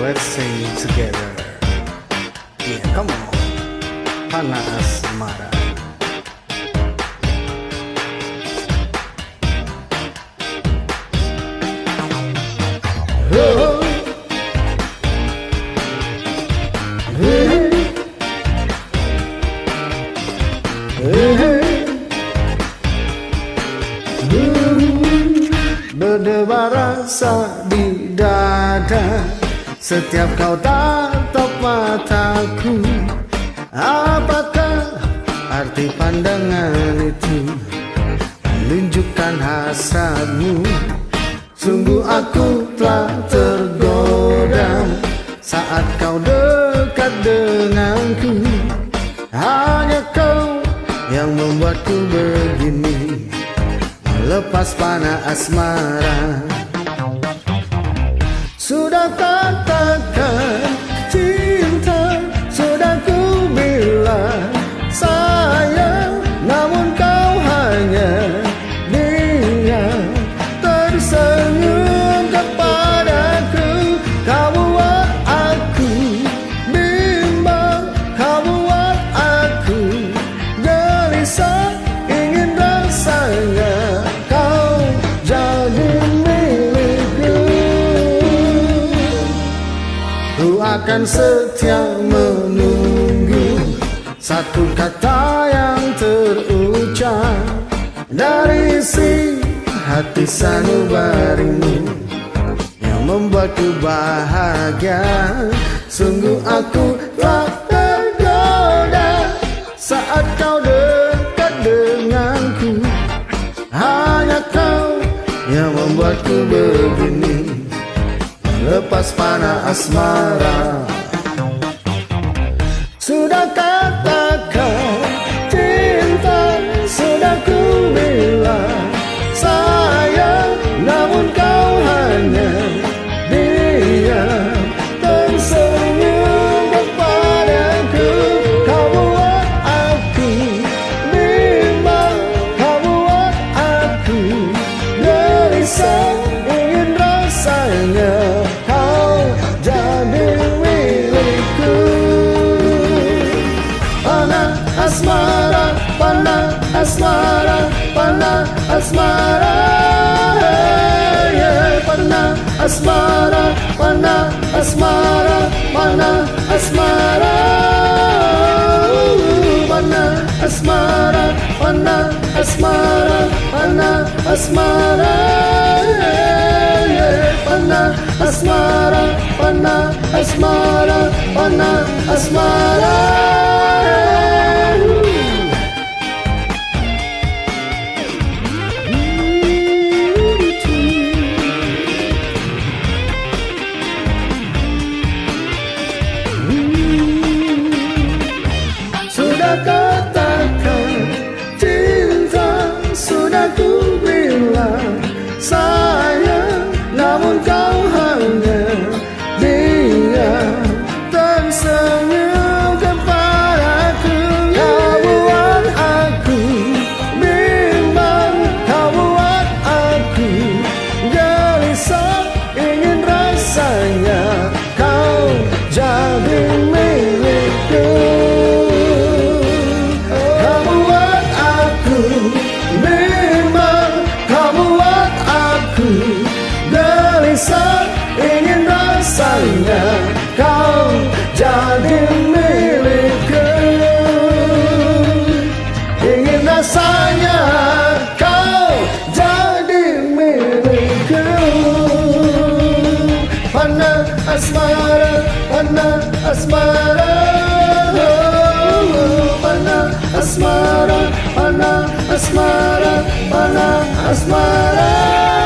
let's sing together. Yeah, come on. Panah Asmara. Oh. Hey. Hey. Berdebar rasa di dada setiap kau tatap mataku. Apakah arti pandangan itu menunjukkan hasratmu? Sungguh aku telah tergoda saat kau dekat denganku. Hanya kau yang membuatku begini, melepas panah asmara. Sudah katakan cinta, sudah ku bilang sayang, namun kau hanya diam tersenyum kepadaku. Kau buat aku bimbang, kau buat aku gelisah, ingin rasanya kau jadi milikku. Ku akan setia menunggu satu kata yang terucap dari isi hati sanubarimu yang membuatku bahagia. Sungguh aku tak tergoda saat kau dekat denganku. Hanya kau yang membuatku begini, lepas panah asmara. Sudah katakan cinta, sudah ku bilang sayang, namun kau hanya diam tersenyum kepadaku. Kau buat aku bimbang, kau buat aku gelisah, ingin rasanya kau jadi milikku. Panah asmara, panah asmara, panah asmara, yeah. Panah asmara, panah asmara, panah asmara, panah asmara, panah asmara, panah asmara, yeah. Panah asmara, panah asmara, panah asmara. Sudah katakan cinta, sudah ku bilang sayang, namun kau hanya diam tersenyum kepadaku. Kau buat aku bimbang, kau buat aku gelisah, ingin rasanya kau jadi milikku. Kau buat aku bimbang, kau buat aku gelisah, ingin rasanya kau jadi milikku. Ingin rasanya kau jadi milikku. Panah asmara, panah asmara, panah asmara, panah asmara, panah asmara.